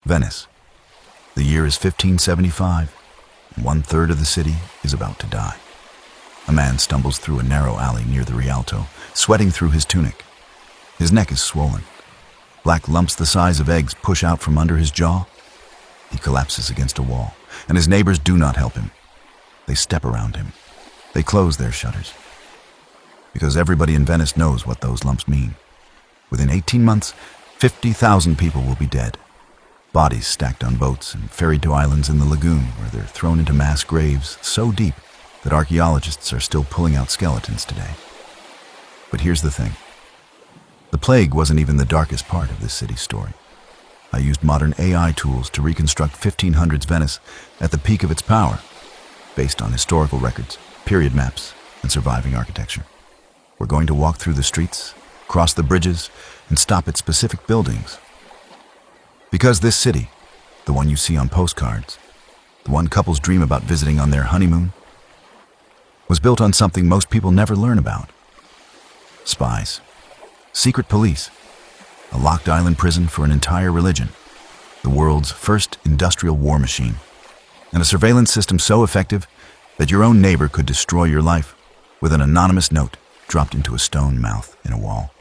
Venice. The year is 1575, and 1/3 of the city is about to die. A man stumbles through a narrow alley near the Rialto, sweating through his tunic. His neck is swollen. Black lumps the size of eggs push out from under his jaw. He collapses against a wall, and his neighbors do not help him. They step around him. They close their shutters. Because everybody in Venice knows what those lumps mean. Within 18 months, 50,000 people will be dead. Bodies stacked on boats and ferried to islands in the lagoon where they're thrown into mass graves so deep that archaeologists are still pulling out skeletons today. But here's the thing. The plague wasn't even the darkest part of this city's story. I used modern AI tools to reconstruct 1500s Venice at the peak of its power, based on historical records, period maps, and surviving architecture. We're going to walk through the streets, cross the bridges, and stop at specific buildings. Because this city, the one you see on postcards, the one couples dream about visiting on their honeymoon, was built on something most people never learn about. Spies. Secret police. A locked island prison for an entire religion. The world's first industrial war machine. And a surveillance system so effective that your own neighbor could destroy your life with an anonymous note dropped into a stone mouth in a wall.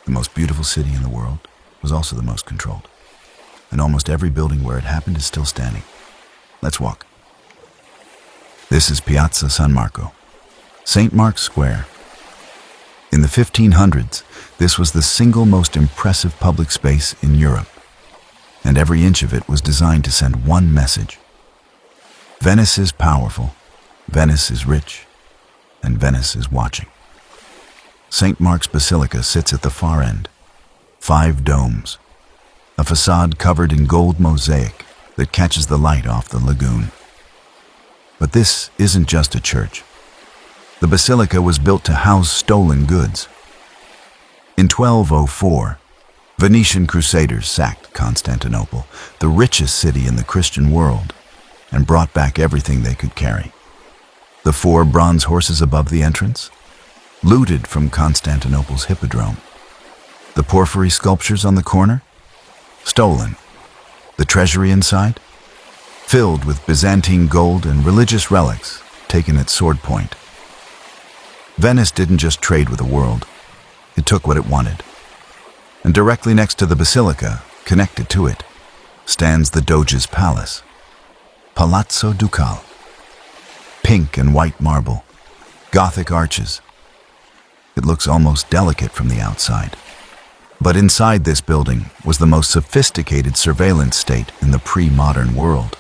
The most beautiful city in the world was also the most controlled. And almost every building where it happened is still standing. Let's walk. This is Piazza San Marco, St. Mark's Square. In the 1500s, this was the single most impressive public space in Europe, and every inch of it was designed to send one message. Venice is powerful, Venice is rich, and Venice is watching. St. Mark's Basilica sits at the far end. 5 domes. A facade covered in gold mosaic that catches the light off the lagoon. But this isn't just a church. The basilica was built to house stolen goods. In 1204, Venetian crusaders sacked Constantinople, the richest city in the Christian world, and brought back everything they could carry. The 4 bronze horses above the entrance, looted from Constantinople's hippodrome. The porphyry sculptures on the corner, stolen. The treasury inside, filled with Byzantine gold and religious relics taken at sword point. Venice didn't just trade with the world, it took what it wanted. And directly next to the basilica, connected to it, stands the Doge's palace, Palazzo Ducale. Pink and white marble, Gothic arches. It looks almost delicate from the outside. But inside this building was the most sophisticated surveillance state in the pre-modern world.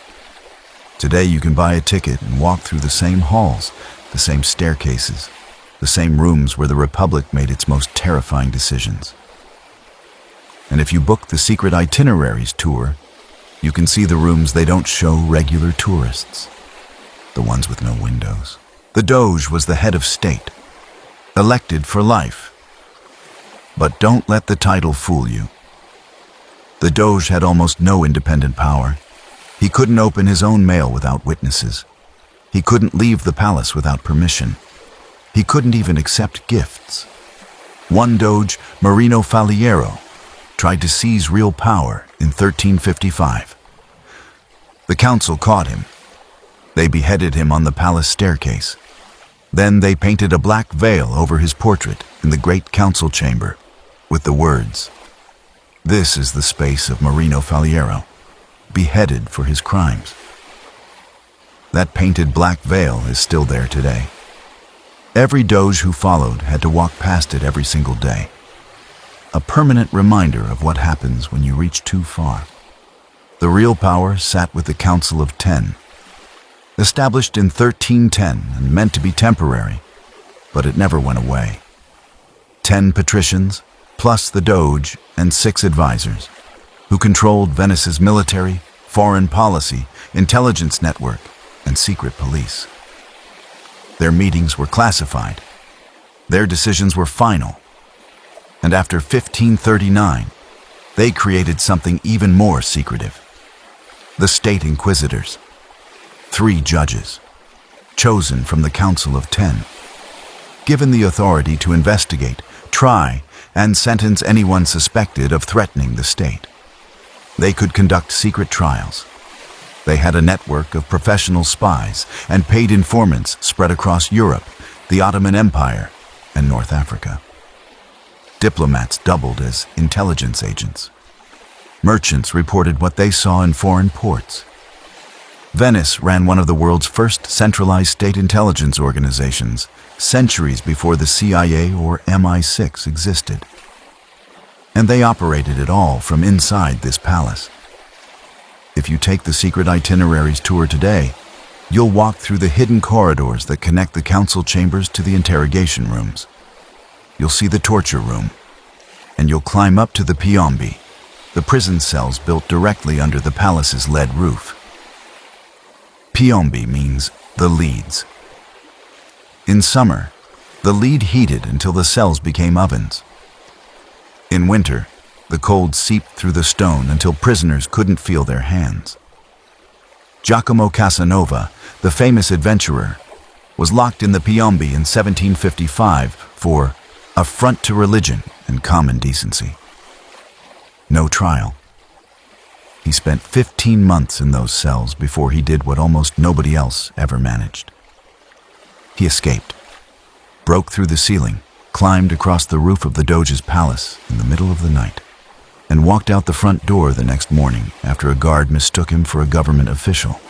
Today you can buy a ticket and walk through the same halls, the same staircases, the same rooms where the Republic made its most terrifying decisions. And if you book the Secret Itineraries tour, you can see the rooms they don't show regular tourists. The ones with no windows. The Doge was the head of state, elected for life. But don't let the title fool you. The Doge had almost no independent power. He couldn't open his own mail without witnesses. He couldn't leave the palace without permission. He couldn't even accept gifts. One Doge, Marino Faliero, tried to seize real power in 1355. The council caught him. They beheaded him on the palace staircase. Then they painted a black veil over his portrait in the great council chamber with the words, "This is the space of Marino Faliero, beheaded for his crimes." That painted black veil is still there today. Every Doge who followed had to walk past it every single day. A permanent reminder of what happens when you reach too far. The real power sat with the Council of 10, established in 1310 and meant to be temporary, but it never went away. 10 patricians, plus the Doge and 6 advisors, who controlled Venice's military, foreign policy, intelligence network, and secret police. Their meetings were classified. Their decisions were final. And after 1539, they created something even more secretive. The State Inquisitors. 3 judges, chosen from the Council of 10, given the authority to investigate, try, and sentence anyone suspected of threatening the state. They could conduct secret trials. They had a network of professional spies and paid informants spread across Europe, the Ottoman Empire, and North Africa. Diplomats doubled as intelligence agents. Merchants reported what they saw in foreign ports. Venice ran one of the world's first centralized state intelligence organizations, centuries before the CIA or MI6 existed. And they operated it all from inside this palace. If you take the secret itineraries tour today, you'll walk through the hidden corridors that connect the council chambers to the interrogation rooms. You'll see the torture room, and you'll climb up to the piombi, the prison cells built directly under the palace's lead roof. Piombi means the leads. In summer, the lead heated until the cells became ovens. In winter, the cold seeped through the stone until prisoners couldn't feel their hands. Giacomo Casanova, the famous adventurer, was locked in the piombi in 1755 for affront to religion and common decency. No trial. He spent 15 months in those cells before he did what almost nobody else ever managed. He escaped, broke through the ceiling, climbed across the roof of the Doge's palace in the middle of the night, and walked out the front door the next morning after a guard mistook him for a government official.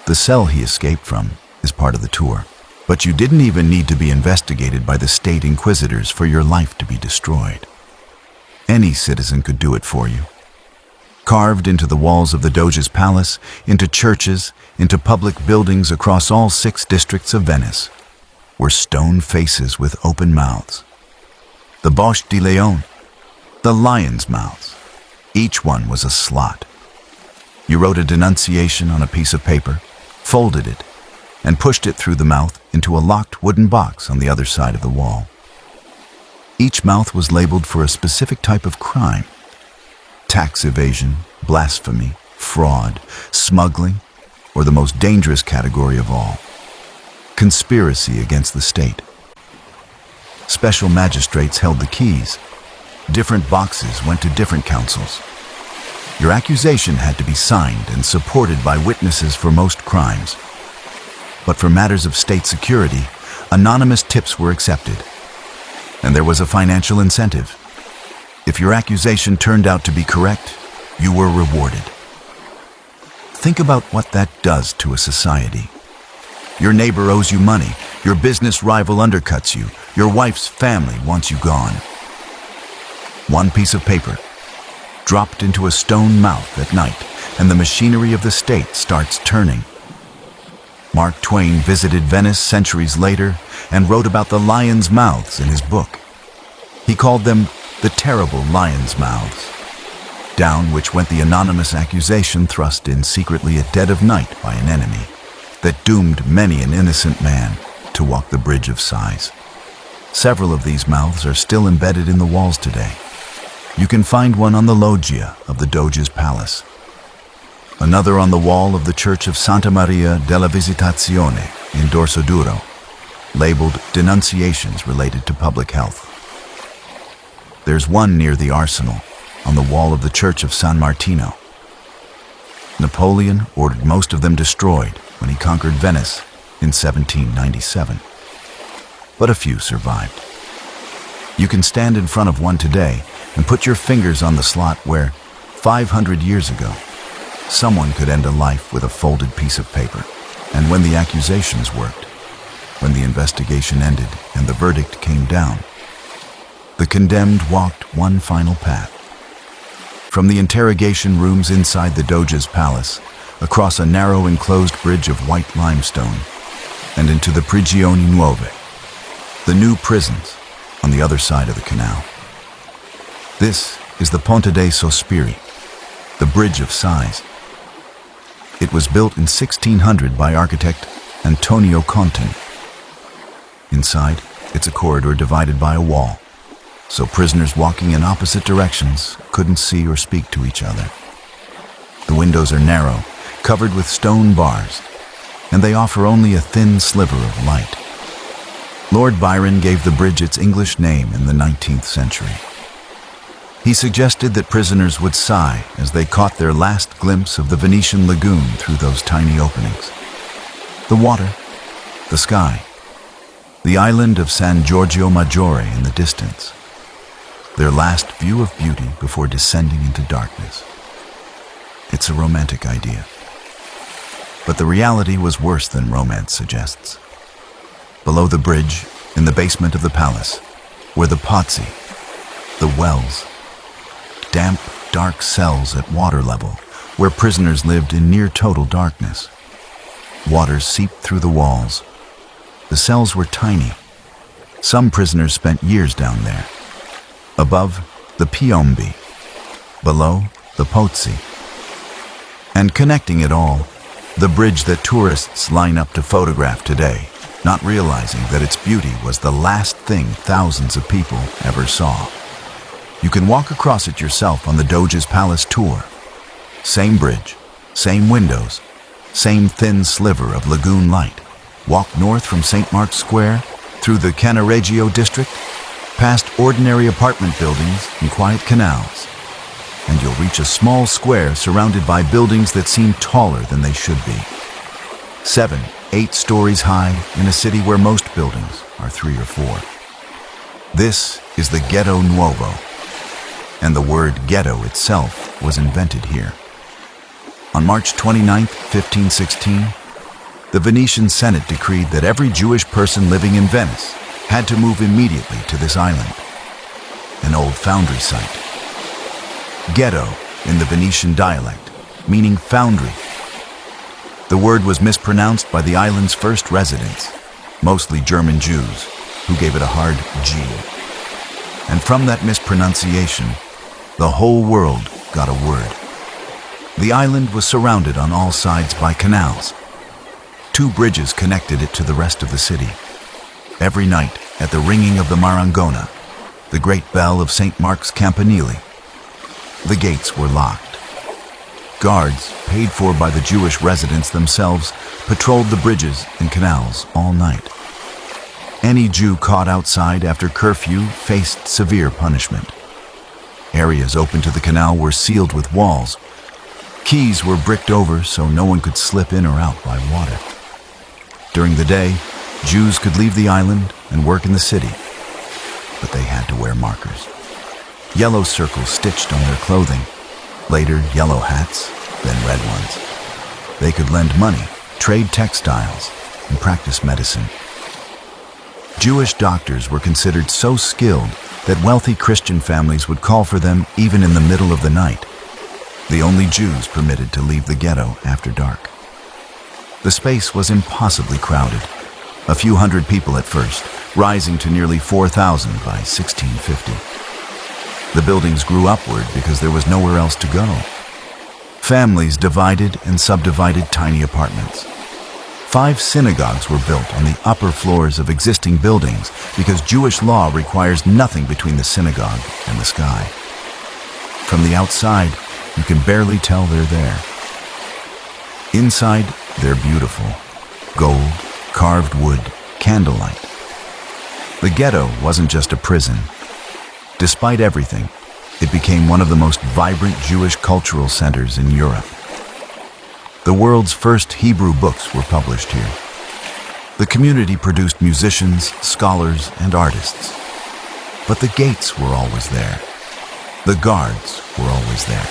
The cell he escaped from is part of the tour, but you didn't even need to be investigated by the state inquisitors for your life to be destroyed. Any citizen could do it for you. Carved into the walls of the Doge's palace, into churches, into public buildings across all 6 districts of Venice, were stone faces with open mouths. The Bocche di Leone, the lion's mouths. Each one was a slot. You wrote a denunciation on a piece of paper, folded it, and pushed it through the mouth into a locked wooden box on the other side of the wall. Each mouth was labeled for a specific type of crime: tax evasion, blasphemy, fraud, smuggling, or the most dangerous category of all, conspiracy against the state. Special magistrates held the keys. Different boxes went to different councils. Your accusation had to be signed and supported by witnesses for most crimes. But for matters of state security, anonymous tips were accepted. And there was a financial incentive. If your accusation turned out to be correct, you were rewarded. Think about what that does to a society. Your neighbor owes you money, your business rival undercuts you, your wife's family wants you gone. One piece of paper, dropped into a stone mouth at night, and the machinery of the state starts turning. Mark Twain visited Venice centuries later and wrote about the lions' mouths in his book. He called them the terrible lions' mouths, down which went the anonymous accusation thrust in secretly at dead of night by an enemy that doomed many an innocent man to walk the Bridge of Sighs. Several of these mouths are still embedded in the walls today. You can find one on the loggia of the Doge's palace, another on the wall of the Church of Santa Maria della Visitazione in Dorsoduro, labeled denunciations related to public health. There's one near the Arsenal, on the wall of the Church of San Martino. Napoleon ordered most of them destroyed when he conquered Venice in 1797. But a few survived. You can stand in front of one today and put your fingers on the slot where, 500 years ago, someone could end a life with a folded piece of paper. And when the accusations worked, when the investigation ended and the verdict came down, the condemned walked one final path. From the interrogation rooms inside the Doge's palace, across a narrow enclosed bridge of white limestone, and into the Prigioni Nuove, the new prisons on the other side of the canal. This is the Ponte dei Sospiri, the Bridge of Sighs. It was built in 1600 by architect Antonio Contin. Inside, it's a corridor divided by a wall, so prisoners walking in opposite directions couldn't see or speak to each other. The windows are narrow, covered with stone bars, and they offer only a thin sliver of light. Lord Byron gave the bridge its English name in the 19th century. He suggested that prisoners would sigh as they caught their last glimpse of the Venetian lagoon through those tiny openings. The water, the sky, the island of San Giorgio Maggiore in the distance, their last view of beauty before descending into darkness. It's a romantic idea. But the reality was worse than romance suggests. Below the bridge, in the basement of the palace, were the pozzi, the wells, damp, dark cells at water level, where prisoners lived in near total darkness. Water seeped through the walls. The cells were tiny. Some prisoners spent years down there. Above, the piombi. Below, the pozzi. And connecting it all, the bridge that tourists line up to photograph today, not realizing that its beauty was the last thing thousands of people ever saw. You can walk across it yourself on the Doge's palace tour. Same bridge, same windows, same thin sliver of lagoon light. Walk north from St. Mark's Square, through the Cannaregio district, past ordinary apartment buildings and quiet canals, and you'll reach a small square surrounded by buildings that seem taller than they should be. 7, 8 stories high in a city where most buildings are 3 or 4. This is the Ghetto Nuovo, and the word ghetto itself was invented here. On March 29, 1516, the Venetian Senate decreed that every Jewish person living in Venice had to move immediately to this island, an old foundry site. Ghetto in the Venetian dialect, meaning foundry. The word was mispronounced by the island's first residents, mostly German Jews, who gave it a hard G. And from that mispronunciation, the whole world got a word. The island was surrounded on all sides by canals. 2 bridges connected it to the rest of the city. Every night, at the ringing of the Marangona, the great bell of St. Mark's Campanile, the gates were locked. Guards, paid for by the Jewish residents themselves, patrolled the bridges and canals all night. Any Jew caught outside after curfew faced severe punishment. Areas open to the canal were sealed with walls. Quays were bricked over so no one could slip in or out by water. During the day, Jews could leave the island and work in the city, but they had to wear markers. Yellow circles stitched on their clothing, later yellow hats, then red ones. They could lend money, trade textiles, and practice medicine. Jewish doctors were considered so skilled that wealthy Christian families would call for them even in the middle of the night. The only Jews permitted to leave the ghetto after dark. The space was impossibly crowded, a few hundred people at first, rising to nearly 4,000 by 1650. The buildings grew upward because there was nowhere else to go. Families divided and subdivided tiny apartments. 5 synagogues were built on the upper floors of existing buildings because Jewish law requires nothing between the synagogue and the sky. From the outside, you can barely tell they're there. Inside, they're beautiful. Gold, carved wood, candlelight. The ghetto wasn't just a prison. Despite everything, it became one of the most vibrant Jewish cultural centers in Europe. The world's first Hebrew books were published here. The community produced musicians, scholars, and artists. But the gates were always there. The guards were always there.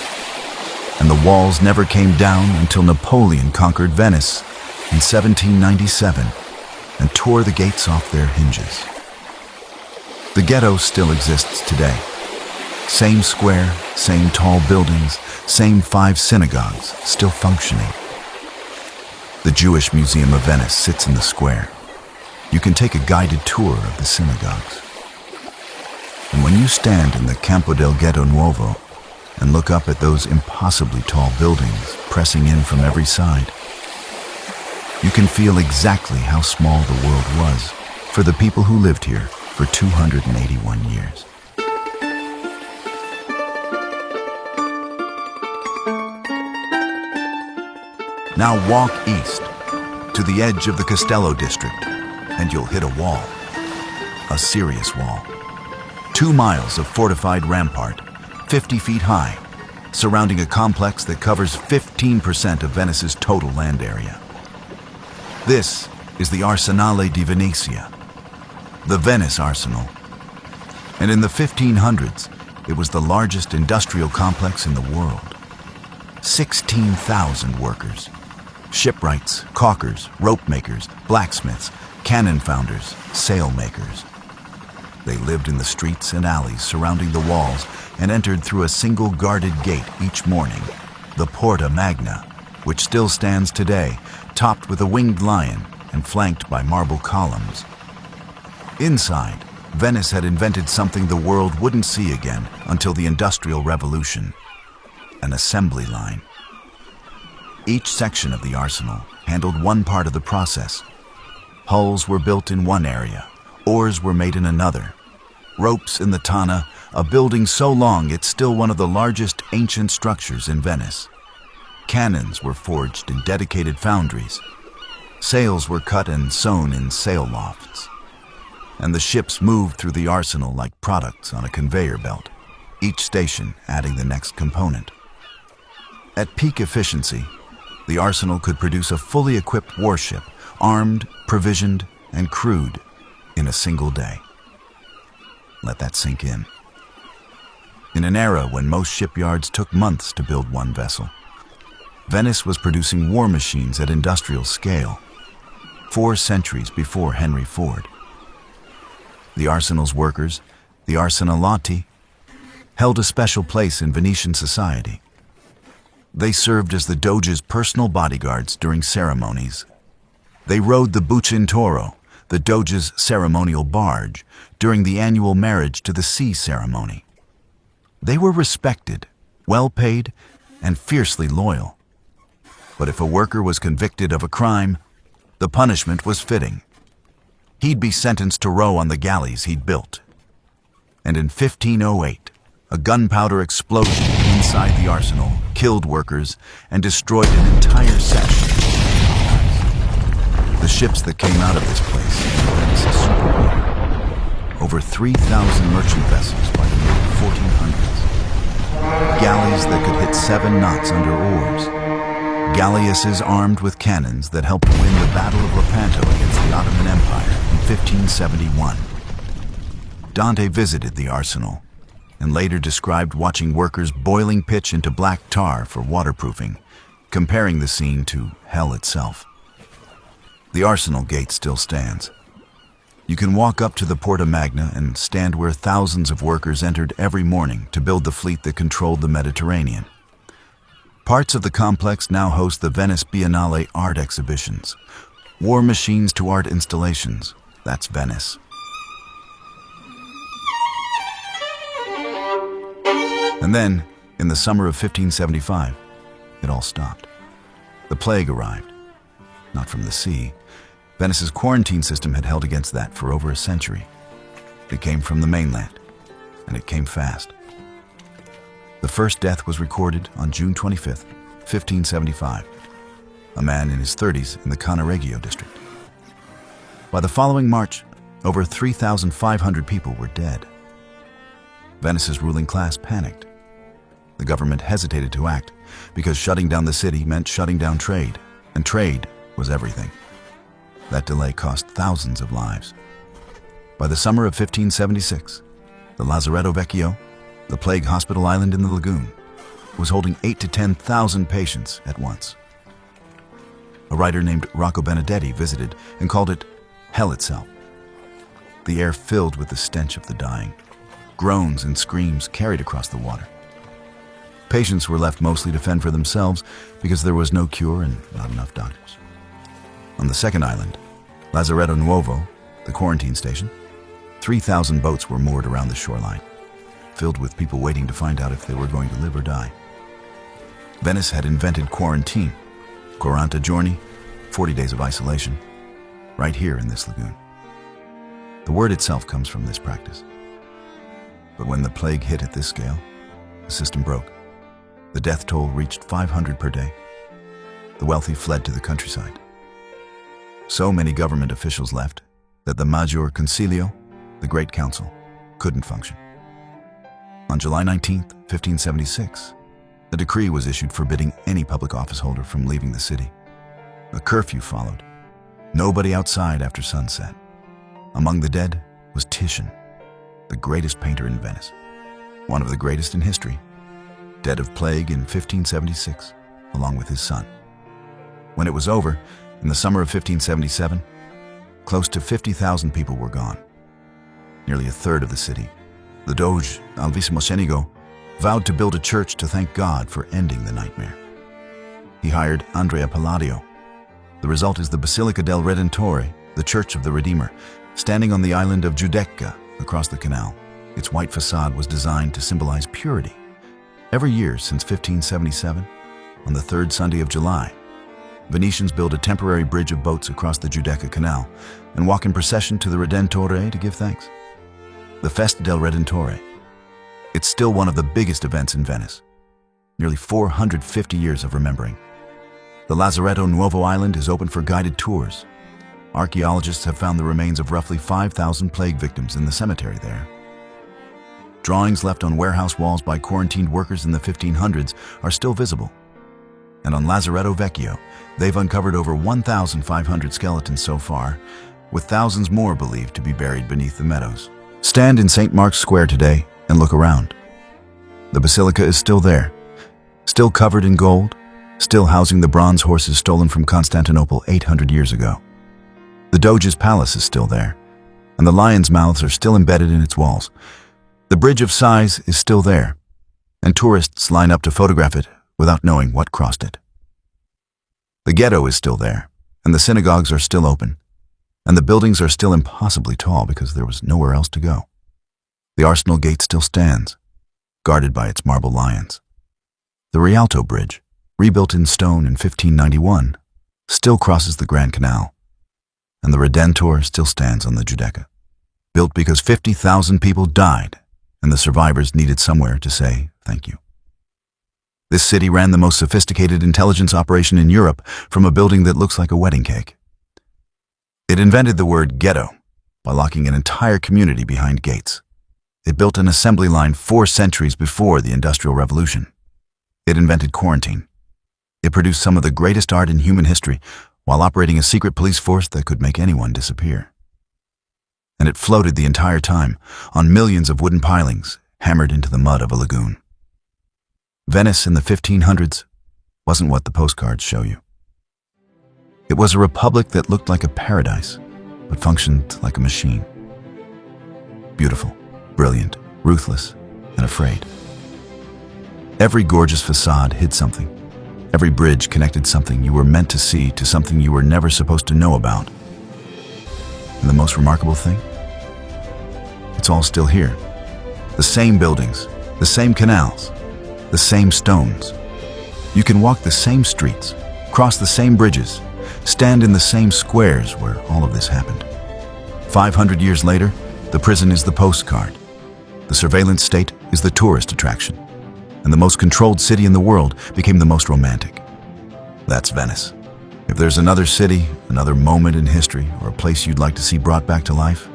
And the walls never came down until Napoleon conquered Venice in 1797 and tore the gates off their hinges. The ghetto still exists today. Same square, same tall buildings, same 5 synagogues still functioning. The Jewish Museum of Venice sits in the square. You can take a guided tour of the synagogues. And when you stand in the Campo del Ghetto Nuovo and look up at those impossibly tall buildings pressing in from every side, you can feel exactly how small the world was for the people who lived here for 281 years. Now walk east to the edge of the Castello district, and you'll hit a wall. A serious wall. 2 miles of fortified rampart, 50 feet high, surrounding a complex that covers 15% of Venice's total land area. This is the Arsenale di Venezia, the Venice Arsenal. And in the 1500s, it was the largest industrial complex in the world. 16,000 workers, shipwrights, caulkers, rope makers, blacksmiths, cannon founders, sail makers. They lived in the streets and alleys surrounding the walls and entered through a single guarded gate each morning, the Porta Magna, which still stands today, topped with a winged lion and flanked by marble columns. Inside, Venice had invented something the world wouldn't see again until the Industrial Revolution: an assembly line. Each section of the arsenal handled one part of the process. Hulls were built in one area, oars were made in another. Ropes in the Tana, a building so long it's still one of the largest ancient structures in Venice. Cannons were forged in dedicated foundries. Sails were cut and sewn in sail lofts. And the ships moved through the arsenal like products on a conveyor belt, each station adding the next component. At peak efficiency, the arsenal could produce a fully equipped warship, armed, provisioned, and crewed in a single day. Let that sink in. In an era when most shipyards took months to build one vessel, Venice was producing war machines at industrial scale, 4 centuries before Henry Ford. The arsenal's workers, the arsenalati, held a special place in Venetian society. They served as the Doge's personal bodyguards during ceremonies. They rowed the bucintoro, the Doge's ceremonial barge, during the annual marriage to the sea ceremony. They were respected, well-paid, and fiercely loyal. But if a worker was convicted of a crime, the punishment was fitting. He'd be sentenced to row on the galleys he'd built. And in 1508, a gunpowder explosion inside the arsenal killed workers and destroyed an entire section. The ships that came out of this place were Venice's superpower. Over 3,000 merchant vessels by the mid-1400s. Galleys that could hit 7 knots under oars. Galleasses armed with cannons that helped win the Battle of Lepanto against the Ottoman Empire in 1571. Dante visited the arsenal and later described watching workers boiling pitch into black tar for waterproofing, comparing the scene to hell itself. The arsenal gate still stands. You can walk up to the Porta Magna and stand where thousands of workers entered every morning to build the fleet that controlled the Mediterranean. Parts of the complex now host the Venice Biennale art exhibitions. War machines to art installations. That's Venice. And then, in the summer of 1575, it all stopped. The plague arrived. Not from the sea. Venice's quarantine system had held against that for over a century. It came from the mainland, and it came fast. The first death was recorded on June 25th, 1575, a man in his 30s in the Cannaregio district. By the following March, over 3,500 people were dead. Venice's ruling class panicked. The government hesitated to act because shutting down the city meant shutting down trade, and trade was everything. That delay cost thousands of lives. By the summer of 1576, the Lazaretto Vecchio, the plague hospital island in the lagoon, was holding 8,000 to 10,000 patients at once. A writer named Rocco Benedetti visited and called it hell itself. The air filled with the stench of the dying. Groans and screams carried across the water. Patients were left mostly to fend for themselves because there was no cure and not enough doctors. On the second island, Lazaretto Nuovo, the quarantine station, 3,000 boats were moored around the shoreline, filled with people waiting to find out if they were going to live or die. Venice had invented quarantine, 40 giorni, 40 days of isolation, right here in this lagoon. The word itself comes from this practice. But when the plague hit at this scale, the system broke. The death toll reached 500 per day. The wealthy fled to the countryside. So many government officials left that the Maggior Concilio, the Great Council, couldn't function. On July 19, 1576, a decree was issued forbidding any public office holder from leaving the city. A curfew followed. Nobody outside after sunset. Among the dead was Titian, the greatest painter in Venice, one of the greatest in history, dead of plague in 1576, along with his son. When it was over, in the summer of 1577, close to 50,000 people were gone. Nearly a third of the city. The Doge, Alvissimo Senigo, vowed to build a church to thank God for ending the nightmare. He hired Andrea Palladio. The result is the Basilica del Redentore, the Church of the Redeemer, standing on the island of Giudecca across the canal. Its white facade was designed to symbolize purity. Every year since 1577, on the third Sunday of July, Venetians build a temporary bridge of boats across the Giudecca Canal and walk in procession to the Redentore to give thanks. The Festa del Redentore. It's still one of the biggest events in Venice. Nearly 450 years of remembering. The Lazaretto Nuovo Island is open for guided tours. Archaeologists have found the remains of roughly 5,000 plague victims in the cemetery there. Drawings left on warehouse walls by quarantined workers in the 1500s are still visible. And on Lazaretto Vecchio, they've uncovered over 1,500 skeletons so far, with thousands more believed to be buried beneath the meadows. Stand in St. Mark's Square today and look around. The Basilica is still there, still covered in gold, still housing the bronze horses stolen from Constantinople 800 years ago. The Doge's palace is still there, and the lions' mouths are still embedded in its walls. The Bridge of Sighs is still there, and tourists line up to photograph it without knowing what crossed it. The ghetto is still there, and the synagogues are still open, and the buildings are still impossibly tall because there was nowhere else to go. The Arsenal gate still stands, guarded by its marble lions. The Rialto Bridge, rebuilt in stone in 1591, still crosses the Grand Canal, and the Redentor still stands on the Giudecca, built because 50,000 people died, and the survivors needed somewhere to say thank you. This city ran the most sophisticated intelligence operation in Europe from a building that looks like a wedding cake. It invented the word ghetto by locking an entire community behind gates. It built an assembly line 4 centuries before the Industrial Revolution. It invented quarantine. It produced some of the greatest art in human history while operating a secret police force that could make anyone disappear. And it floated the entire time on millions of wooden pilings hammered into the mud of a lagoon. Venice in the 1500s wasn't what the postcards show you. It was a republic that looked like a paradise, but functioned like a machine. Beautiful, brilliant, ruthless, and afraid. Every gorgeous facade hid something. Every bridge connected something you were meant to see to something you were never supposed to know about. And the most remarkable thing? It's all still here. The same buildings, the same canals, the same stones. You can walk the same streets, cross the same bridges, stand in the same squares where all of this happened. 500 years later, the prison is the postcard. The surveillance state is the tourist attraction. And the most controlled city in the world became the most romantic. That's Venice. If there's another city, another moment in history, or a place you'd like to see brought back to life,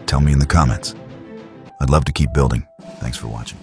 tell me in the comments. I'd love to keep building. Thanks for watching.